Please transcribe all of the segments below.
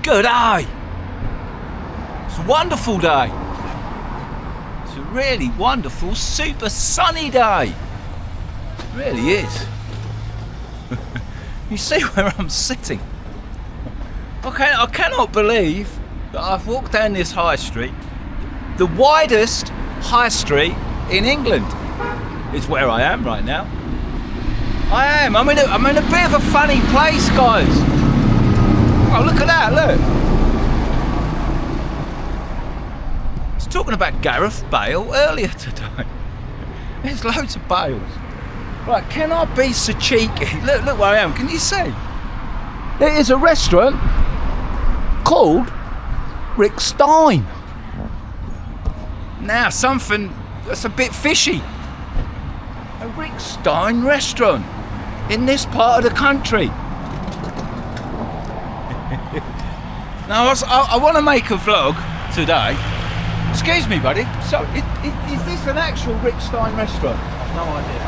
good day. It's a wonderful day. It's a really wonderful, super sunny day. It really is. You see where I'm sitting? I cannot believe that I've walked down this high street. The widest high street in England is where I am right now. I am. I'm in a bit of a funny place, guys. Oh, look at that, look. I was talking about Gareth Bale earlier today. There's loads of Bales. Right, can I be so cheeky? Look where I am, can you see? It is a restaurant called Rick Stein. Now, something that's a bit fishy. A Rick Stein restaurant in this part of the country. Now, I want to make a vlog today. Excuse me, buddy. So, is this an actual Rick Stein restaurant? No idea.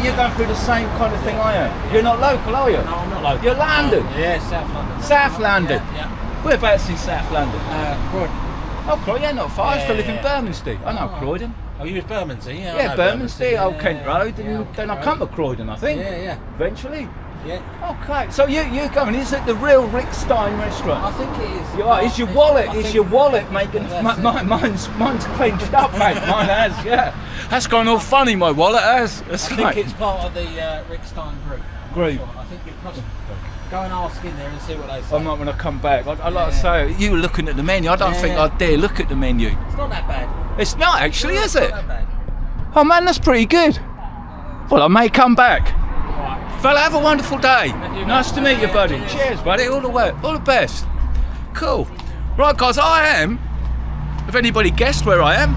You're going through the same kind of thing I am. You're not local, are you? No, I'm not local. You're London? Yeah, South London. South London? Yeah. Whereabouts in South London? Croydon. Oh, Croydon, yeah, not far. I used to live in Yeah. Bermondsey. I know Croydon. Oh, you was Bermondsey? Yeah, Yeah, Bermondsey, Old yeah, Kent Road, and yeah, then I Kent come to Road. Croydon, I think. Yeah. Eventually. Yeah. Okay, so you're going, is it the real Rick Stein restaurant? I think it is. You are, is your wallet making, mine's clenched up, mate, mine has, yeah. That's gone all funny, my wallet has. I think it's part of the Rick Stein group. Group. I think it must go and ask in there and see what they say. I'm not going to come back. I like to say, you were looking at the menu, I don't think I'd dare look at the menu. It's not that bad. It's not actually, is it? It's not that bad. Oh man, that's pretty good. Well, I may come back. Right. Fella, have a wonderful day. you, Nice to meet you, buddy. Cheers. Cheers, buddy. All the best. Cool. Right, guys, I am. If anybody guessed where I am,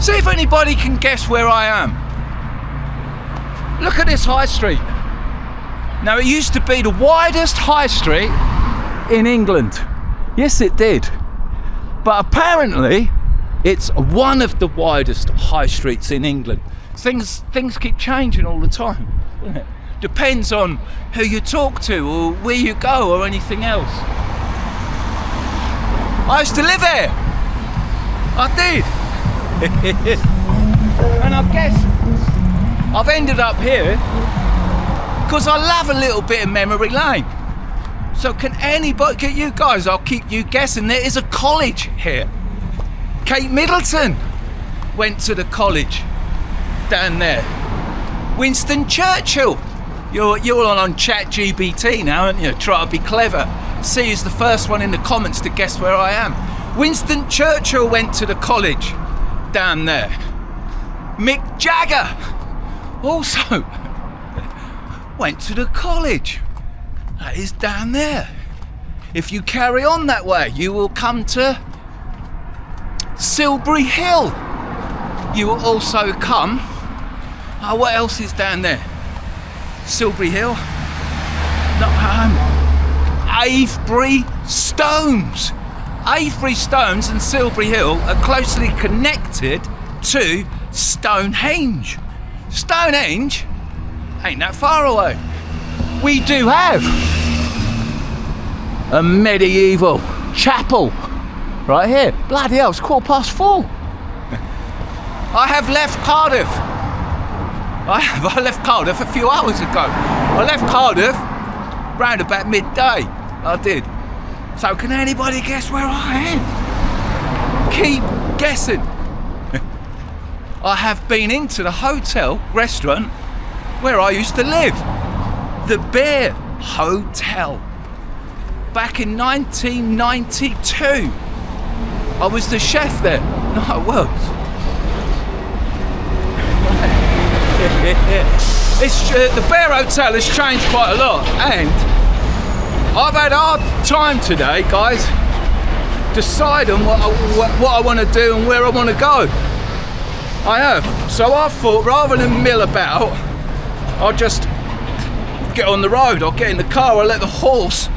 see if anybody can guess where I am. Look at this high street. Now, it used to be the widest high street in England. Yes, it did. But apparently, it's one of the widest high streets in England. Things keep changing all the time, doesn't it? Depends on who you talk to or where you go or anything else. I used to live there. I did. And I guess I've ended up here because I love a little bit of memory lane. So can you guys, I'll keep you guessing, there is a college here. Kate Middleton went to the college down there. Winston Churchill. You're on ChatGPT now, aren't you? Try to be clever. See who's the first one in the comments to guess where I am. Winston Churchill went to the college down there. Mick Jagger also went to the college. That is down there. If you carry on that way, you will come to Silbury Hill. You will also come. What else is down there? Silbury Hill. Avebury Stones. Avebury Stones and Silbury Hill are closely connected to Stonehenge. Stonehenge ain't that far away. We do have a medieval chapel right here. Bloody hell, it's 4:15. I have left Cardiff. I left Cardiff a few hours ago. I left Cardiff round about midday. I did. So can anybody guess where I am? Keep guessing. I have been into the hotel, restaurant, where I used to live. The Bear Hotel. Back in 1992. I was the chef there. No, I was. The Bear Hotel has changed quite a lot, and I've had a hard time today, guys, deciding what I want to do and where I want to go. I have. So I thought, rather than mill about, I'll just get on the road. I'll get in the car. I'll let the horse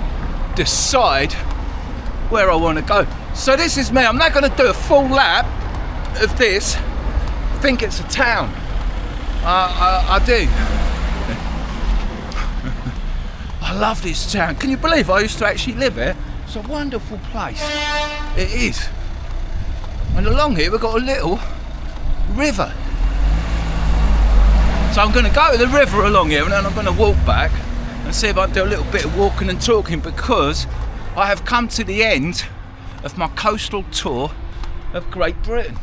decide where I want to go. So this is me. I'm not going to do a full lap of this. I think it's a town. I do. I love this town. Can you believe I used to actually live here? It's a wonderful place. It is. And along here we've got a little river. So I'm going to go to the river along here and then I'm going to walk back and see if I can do a little bit of walking and talking, because I have come to the end of my coastal tour of Great Britain.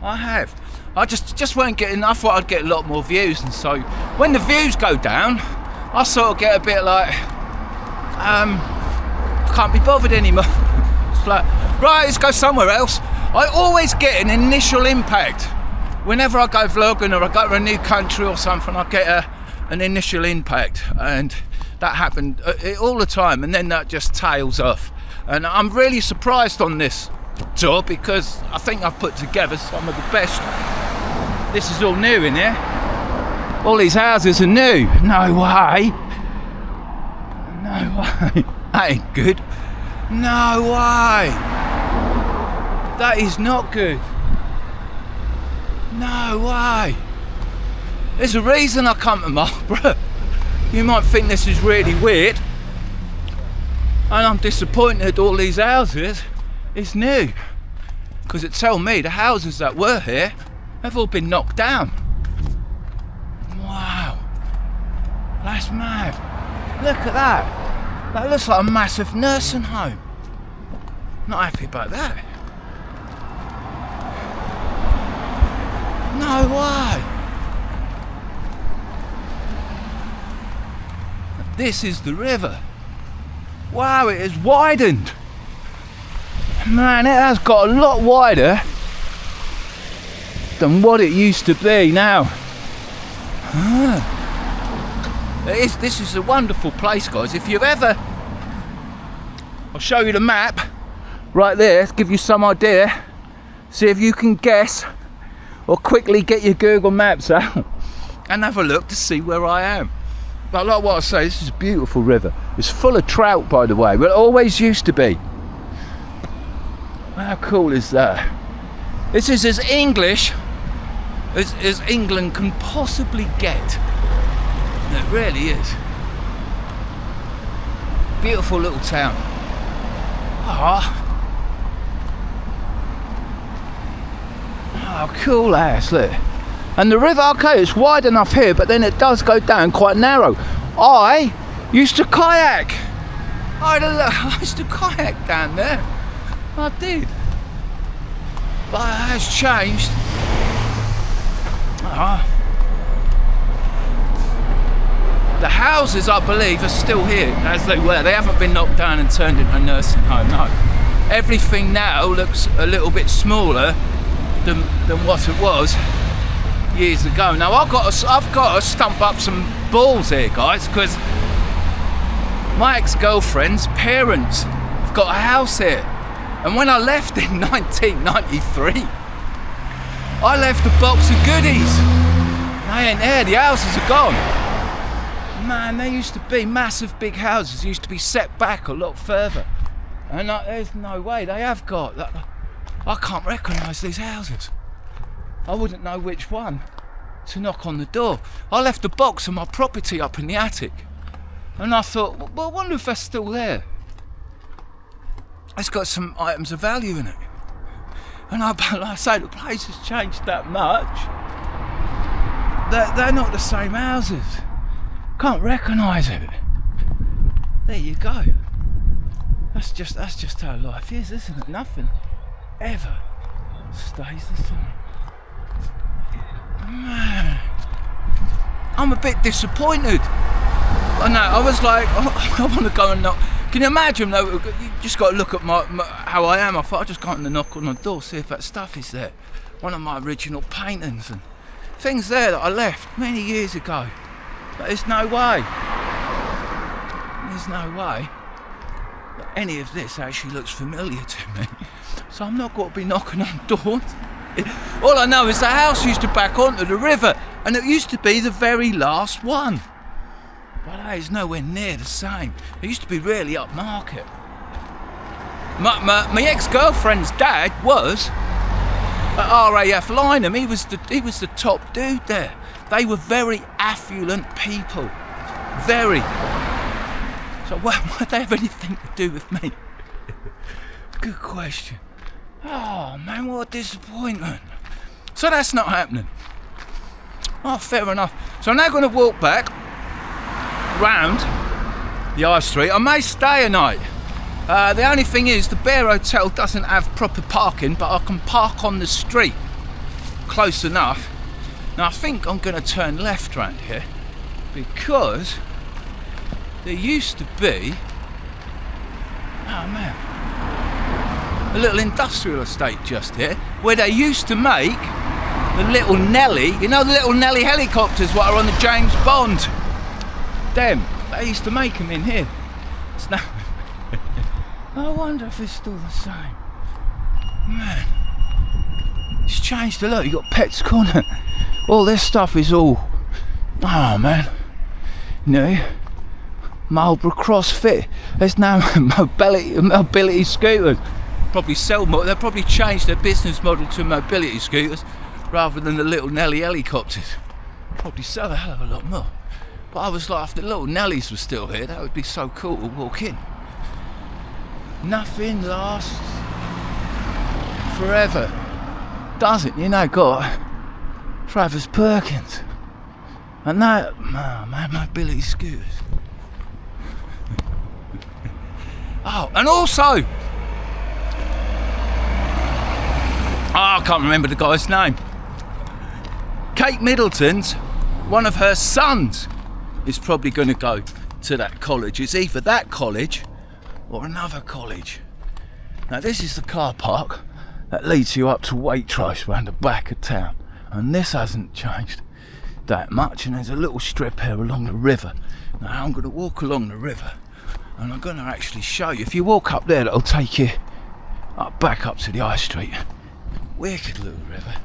I have. I just weren't getting enough. I thought I'd get a lot more views, and so when the views go down, I sort of get a bit like, can't be bothered anymore. It's like, right, let's go somewhere else. I always get an initial impact. Whenever I go vlogging or I go to a new country or something, I get an initial impact, and that happened all the time, and then that just tails off. And I'm really surprised on this tour because I think I've put together some of the best. This is all new in here. All these houses are new. No way. No way. That ain't good. No way. That is not good. No way. There's a reason I come to Marlborough. You might think this is really weird, and I'm disappointed all these houses is new, because it tells me the houses that were here have all been knocked down. Wow, that's mad. Look at that. That looks like a massive nursing home. Not happy about that. No way. This is the river. Wow, it has widened. Man, it has got a lot wider than what it used to be now. This is a wonderful place, guys. If you've ever... I'll show you the map right there, give you some idea. See if you can guess, or quickly get your Google Maps out and have a look to see where I am. But like what I say, this is a beautiful river. It's full of trout, by the way, but it always used to be. How cool is that? This is as English as England can possibly get. It really is. Beautiful little town. Oh, cool ass, look. And the river, okay, it's wide enough here, but then it does go down quite narrow. I used to kayak. I used to kayak down there. I did. But it has changed. The houses, I believe, are still here as they were. They haven't been knocked down and turned into a nursing home, no. Everything now looks a little bit smaller than what it was years ago. Now I've got to stump up some balls here, guys, because my ex-girlfriend's parents have got a house here, and when I left in 1993, I left a box of goodies. They ain't there. The houses are gone. Man, there used to be massive big houses. Used to be set back a lot further, and there's no way they have got that. I can't recognise these houses. I wouldn't know which one to knock on the door. I left a box of my property up in the attic, and I thought, well, I wonder if they're still there. It's got some items of value in it. And like I say, the place has changed that much. They're not the same houses. Can't recognise it. There you go. That's just how life is, isn't it? Nothing ever stays the same. Man, I'm a bit disappointed. I know, I was like, I want to go and knock. Can you imagine though, you just got to look at my how I am. I thought I'd just go and knock on the door, see if that stuff is there. One of my original paintings and things there that I left many years ago. But there's no way. There's no way that any of this actually looks familiar to me. So I'm not going to be knocking on doors. All I know is the house used to back onto the river, and it used to be the very last one. But that is nowhere near the same. It used to be really upmarket. My ex-girlfriend's dad was at RAF Lynham. He was the top dude there. They were very affluent people. Very. So why would they have anything to do with me? Good question. Oh man, what a disappointment. So that's not happening. Oh, fair enough. So I'm now going to walk back round the high street. I may stay a night. The only thing is the Bear Hotel doesn't have proper parking, but I can park on the street close enough. Now I think I'm going to turn left round here because there used to be, oh man, a little industrial estate just here where they used to make the little Nelly, you know, the little Nelly helicopters what are on the James Bond. Them, they used to make them in here. It's now I wonder if it's still the same. Man, it's changed a lot. You got Pets Corner. All this stuff is all, oh man, you know, Marlborough CrossFit. There's now mobility scooters. Probably sell more. They'll probably change their business model to mobility scooters rather than the little Nelly helicopters. Probably sell a hell of a lot more. But I was like, if the little Nellies were still here, that would be so cool to walk in. Nothing lasts forever, does it? You know, got Travis Perkins. And that, oh man, mobility scooters. Oh, and also, I can't remember the guy's name. Kate Middleton's, one of her sons is probably going to go to that college. It's either that college or another college. Now this is the car park that leads you up to Waitrose round the back of town, and this hasn't changed that much, and there's a little strip here along the river. Now I'm going to walk along the river and I'm going to actually show you. If you walk up there, that'll take you back up to the high street. Wicked little river.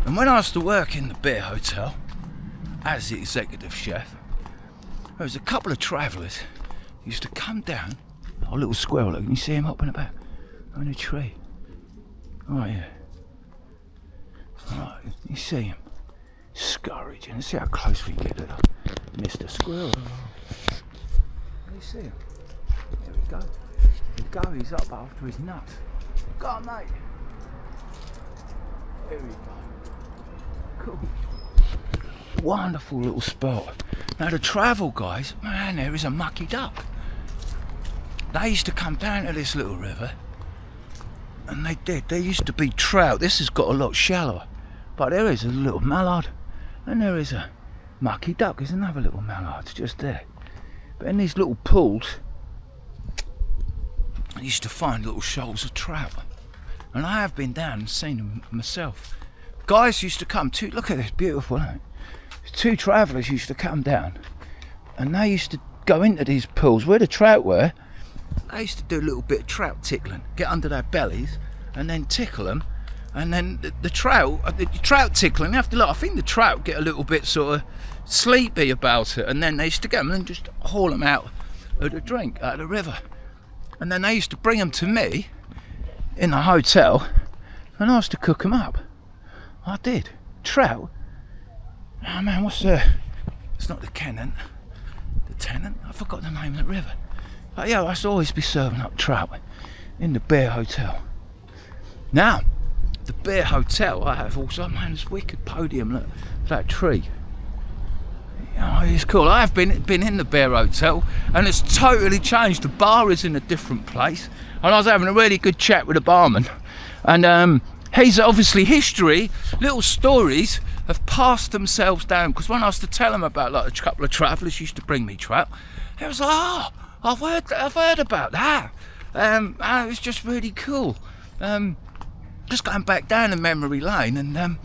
And when I used to work in the Bear Hotel as the executive chef, there was a couple of travellers who used to come down. Oh, little squirrel, look, can you see him up and about on a tree? Right here. Right, you see him scurrying. Let's see how close we can get to that Mr. Squirrel. Can you see him? There we go. There we go, he's up after his nuts. Go on, mate. There we go. Cool. Wonderful little spot. Now the travel guys, man, there is a mucky duck. They used to come down to this little river, and they did. There used to be trout. This has got a lot shallower, but there is a little mallard, and there is a mucky duck. There's another little mallard just there. But in these little pools, I used to find little shoals of trout, and I have been down and seen them myself. Guys used to come too. Look at this, beautiful, isn't it? Two travellers used to come down, and they used to go into these pools where the trout were. They used to do a little bit of trout tickling, get under their bellies and then tickle them, and then the trout tickling, you have to look, I think the trout get a little bit sort of sleepy about it, and then they used to get them and just haul them out of the drink, out of the river, and then they used to bring them to me in the hotel, and I used to cook them up. I did. Trout, oh man, what's it's not the Tenant, I forgot the name of the river. But yeah, I used to always be serving up trout in the Bear Hotel. Now, the Bear Hotel, I have also, man, this wicked podium, look, that tree. Oh, it's cool. I have been in the Bear Hotel, and it's totally changed. The bar is in a different place, and I was having a really good chat with the barman, and he's obviously history, little stories have passed themselves down, because when I used to tell him about, like, a couple of travellers used to bring me trout, he was like, oh, I've heard about that. And it was just really cool. Just going back down the memory lane, and like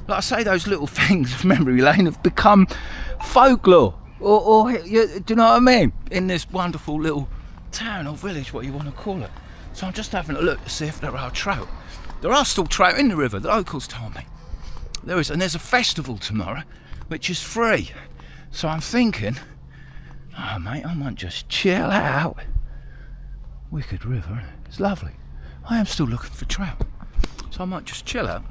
I say, those little things of memory lane have become folklore, or do you know what I mean? In this wonderful little town or village, what you want to call it. So I'm just having a look to see if there are trout. There are still trout in the river. The locals told me there is, and there's a festival tomorrow, which is free. So I'm thinking, oh mate, I might just chill out. Wicked river, isn't it? It's lovely. I am still looking for trout, so I might just chill out,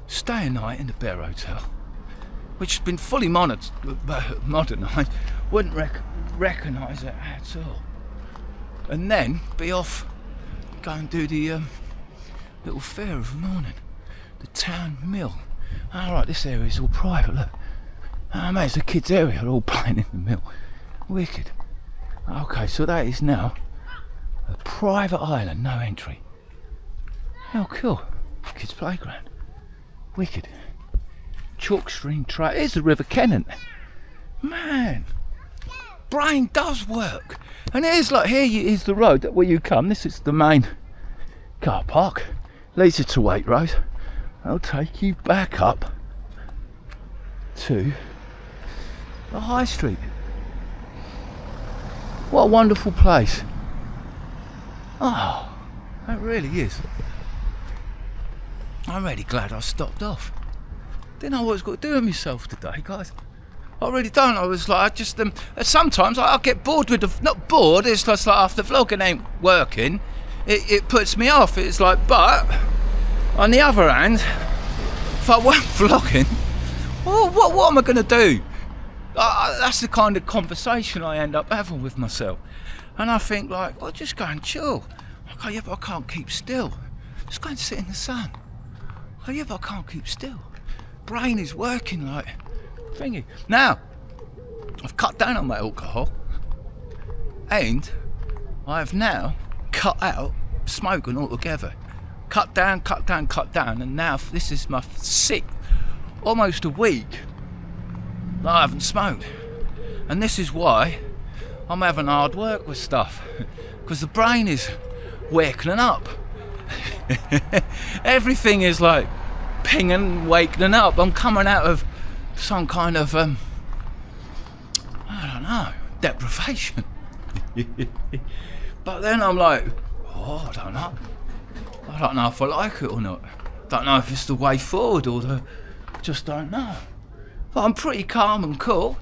stay a night in the Bear Hotel, which has been fully modernised. Wouldn't recognise it at all. and then be off, go and do the little fair of the morning, the town mill. Alright, this area is all private, look. Oh man, it's a kids area, they're all playing in the mill. Wicked. Okay, so that is now a private island, no entry. Oh cool, kids playground. Wicked. Chalk stream trail, here's the River Kennet. Man, brain does work. And here's like, here's the road where you come, this is the main car park. Leads you to Waitrose. I'll take you back up to the high street. What a wonderful place. Oh, that really is. I'm really glad I stopped off. Didn't know what I was going to do with myself today, guys. I really don't. I was like, I just sometimes I get bored with the, not bored, it's just like after vlogging ain't working, it puts me off. It's like, but on the other hand, if I weren't vlogging, well, what am I going to do? That's the kind of conversation I end up having with myself. And I think like, well, just go and chill. I go, yeah, but I can't keep still. Just go and sit in the sun. I go, yeah, but I can't keep still. Brain is working like thingy. Now, I've cut down on my alcohol and I've now cut out smoking altogether. Cut down, and now this is my almost a week that I haven't smoked. And this is why I'm having hard work with stuff, because the brain is waking up. Everything is like pinging, waking up. I'm coming out of some kind of, I don't know, deprivation. But then I'm like, oh, I don't know. I don't know if I like it or not. Don't know if it's the way forward or just don't know. But I'm pretty calm and cool.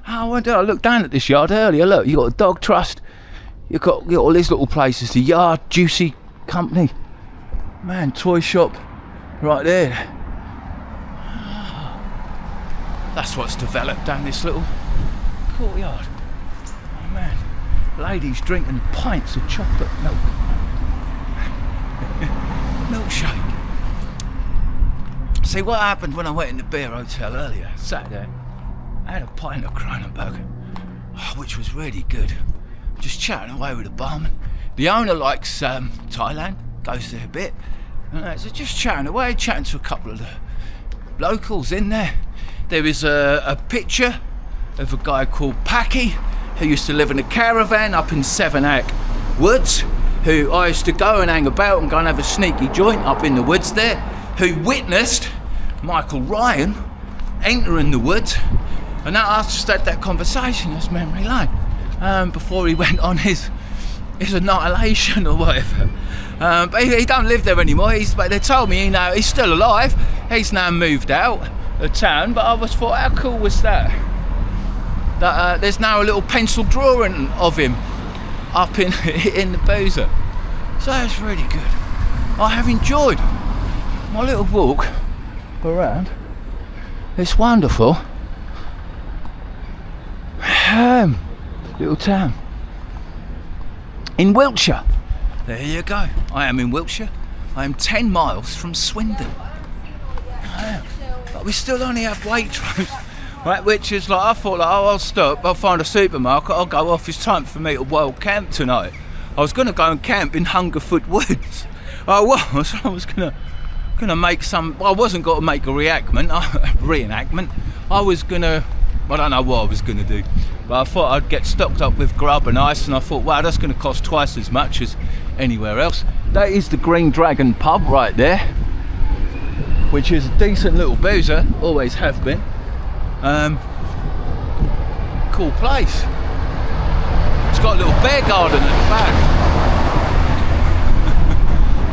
I looked down at this yard earlier. Look, you got a dog trust. You got all these little places. The yard, juicy company. Man, toy shop, right there. That's what's developed down this little courtyard. Oh man, ladies drinking pints of chocolate milk. Milkshake. See what happened when I went in the beer hotel earlier, Saturday. I had a pint of Kronenberg, which was really good. Just chatting away with the barman. The owner likes Thailand, goes there a bit. And so just chatting away, chatting to a couple of the locals in there. There is a picture of a guy called Packy, who used to live in a caravan up in Seven-Ack Woods, who I used to go and hang about and go and have a sneaky joint up in the woods there, who witnessed Michael Ryan entering the woods. And I just had that conversation, that's memory lane, before he went on his annihilation or whatever. But he don't live there anymore. But they told me he's still alive. He's now moved out of town. But I thought, how cool was that? That there's now a little pencil drawing of him up in the boozer. So that's really good. I have enjoyed my little walk around this wonderful little town in Wiltshire. There you go. I am in Wiltshire. I am 10 miles from Swindon. I am. But we still only have Waitrose, right? Which is like, I thought, like, oh, I'll stop, I'll find a supermarket, I'll go off. It's time for me to wild camp tonight. I was going to go and camp in Hungerford Woods. I was going to make some. Well, I wasn't going to make a reenactment. I was going to. I don't know what I was going to do, but I thought I'd get stocked up with grub and ice, and I thought, wow, that's going to cost twice as much as anywhere else. That is the Green Dragon pub right there, which is a decent little boozer, always have been. Cool place. It's got a little bear garden at the back.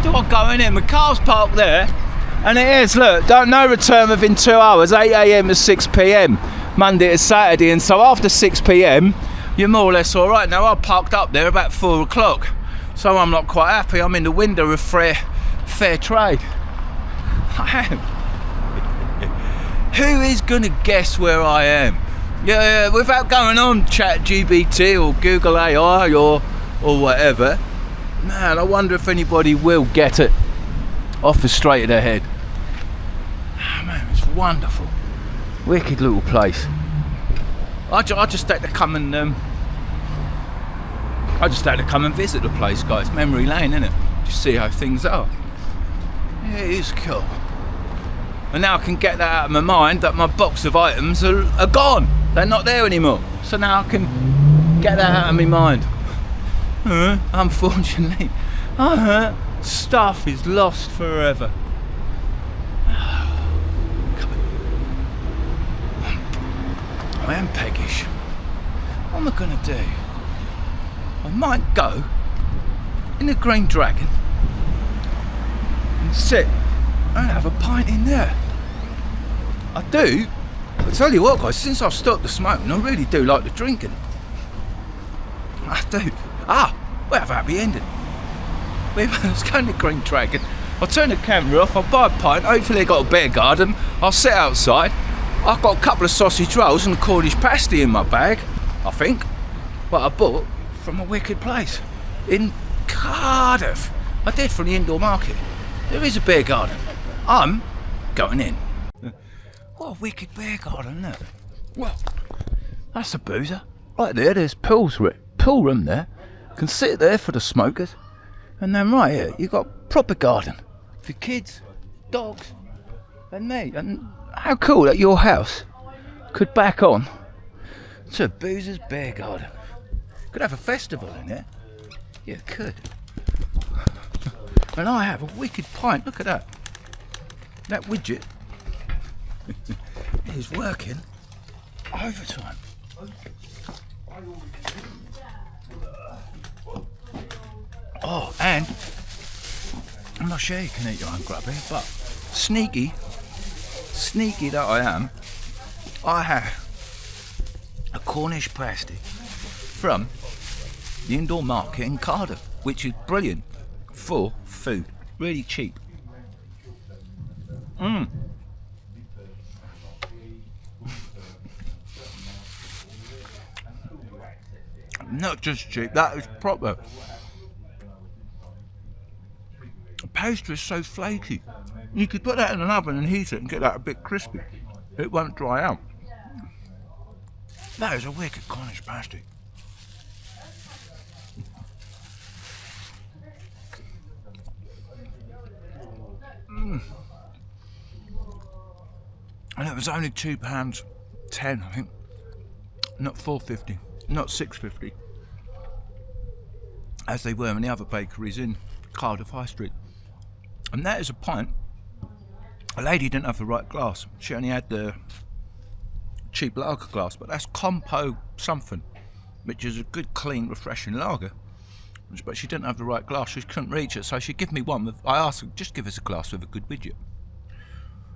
Do I go in here? My car's parked there, and it is, look, no return within 2 hours, 8 AM to 6 PM. Monday to Saturday, and so after 6 PM you're more or less alright. Now I parked up there about 4 o'clock, so I'm not quite happy. I'm in the window of fair trade. I am. Who is gonna guess where I am? Yeah, without going on ChatGPT or Google AI or or whatever. Man, I wonder if anybody will get it off the straight of their head. Oh, man, it's wonderful. Wicked little place. I just had to come and visit the place, guys. Memory lane, innit? Just see how things are. Yeah, it is cool. And now I can get that out of my mind that my box of items are gone. They're not there anymore. So now I can get that out of my mind. Unfortunately, stuff is lost forever. I am peggish. What am I gonna do? I might go in the Green Dragon and sit and have a pint in there. I do. I tell you what, guys, since I've stopped the smoking, I really do like the drinking. I do. We have a happy ending. Let's go in the Green Dragon. I'll turn the camera off, I'll buy a pint, hopefully I got a beer garden, I'll sit outside. I've got a couple of sausage rolls and a Cornish pasty in my bag, I think. What I bought from a wicked place in Cardiff. I did, from the indoor market. There is a beer garden. I'm going in. What a wicked beer garden, isn't it? Well, that's a boozer. Right there, there's pool room there. Can sit there for the smokers. And then right here, you've got proper garden for kids, dogs, and me. And how cool that your house could back on to Boozer's Beer Garden. Could have a festival in it. Yeah, it could. And I have a wicked pint. Look at that. That widget is working overtime. Oh, and I'm not sure you can eat your own grubby, but sneaky that I am, I have a Cornish pasty from the indoor market in Cardiff, which is brilliant for food, really cheap. Not just cheap, that is proper. The pastry is so flaky. You could put that in an oven and heat it and get that a bit crispy. It won't dry out. That is a wicked Cornish pasty. And it was only £2.10, I think. Not £4.50, not £6.50, as they were in the other bakeries in Cardiff High Street. And that is a pint. A lady didn't have the right glass. She only had the cheap lager glass, but that's Compo something, which is a good, clean, refreshing lager. But she didn't have the right glass. She couldn't reach it, so she gave me one. I asked her, just give us a glass with a good widget.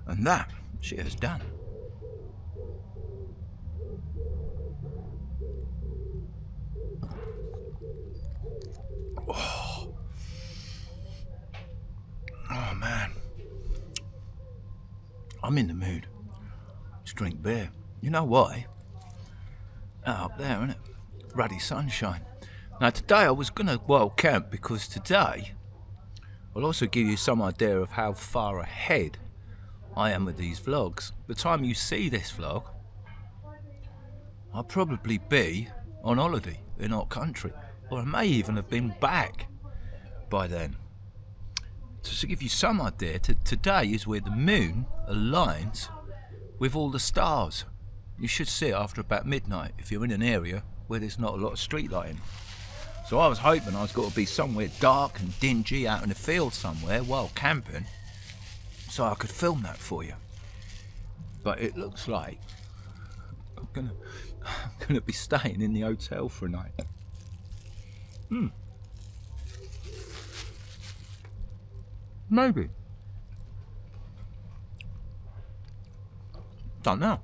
And that she has done. Oh man, I'm in the mood to drink beer. You know why? Up there, isn't it? Ruddy sunshine. Now today I was gonna camp, because today I'll also give you some idea of how far ahead I am with these vlogs. The time you see this vlog, I'll probably be on holiday in our country, or I may even have been back by then. So to give you some idea, today is where the moon aligns with all the stars. You should see it after about midnight if you're in an area where there's not a lot of street lighting. So I was hoping I was going to be somewhere dark and dingy out in the field somewhere while camping, so I could film that for you. But it looks like I'm gonna be staying in the hotel for a night. Maybe. Don't know.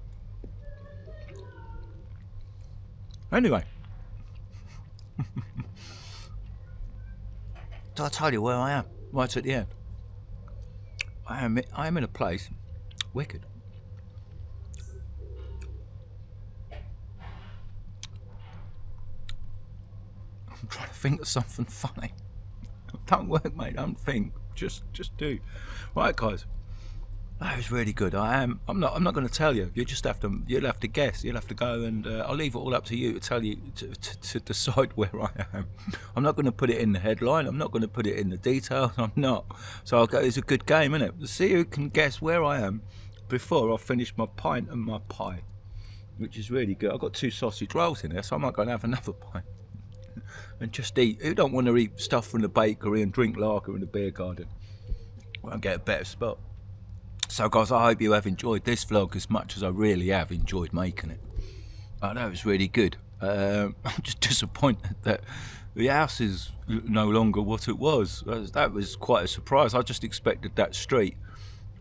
Anyway. So I'll tell you where I am, right at the end. I am in a place, wicked. I'm trying to think of something funny. Don't work, mate. Don't think. Just do. Right, guys. That was really good. I'm not going to tell you. You'll have to guess. You'll have to go, and I'll leave it all up to you to tell you to decide where I am. I'm not going to put it in the headline. I'm not going to put it in the details. I'm not. So I'll go. It's a good game, isn't it? Let's see who can guess where I am before I finish my pint and my pie, which is really good. I've got 2 sausage rolls in there, so I might go and have another pint and just eat. Who don't want to eat stuff from the bakery and drink lager in the beer garden? Won't get a better spot. So guys, I hope you have enjoyed this vlog as much as I really have enjoyed making it. That was really good. I'm just disappointed that the house is no longer what it was. That was quite a surprise. I just expected that street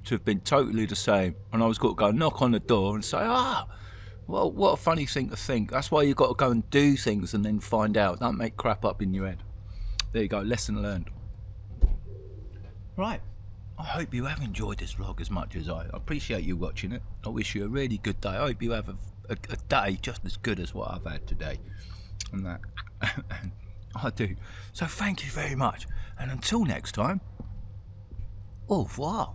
to have been totally the same, and I was going to go knock on the door and say, well, what a funny thing to think. That's why you've got to go and do things and then find out. Don't make crap up in your head. There you go, lesson learned. Right. I hope you have enjoyed this vlog as much as I appreciate you watching it. I wish you a really good day. I hope you have a day just as good as what I've had today. And that I do. So thank you very much. And until next time, au revoir.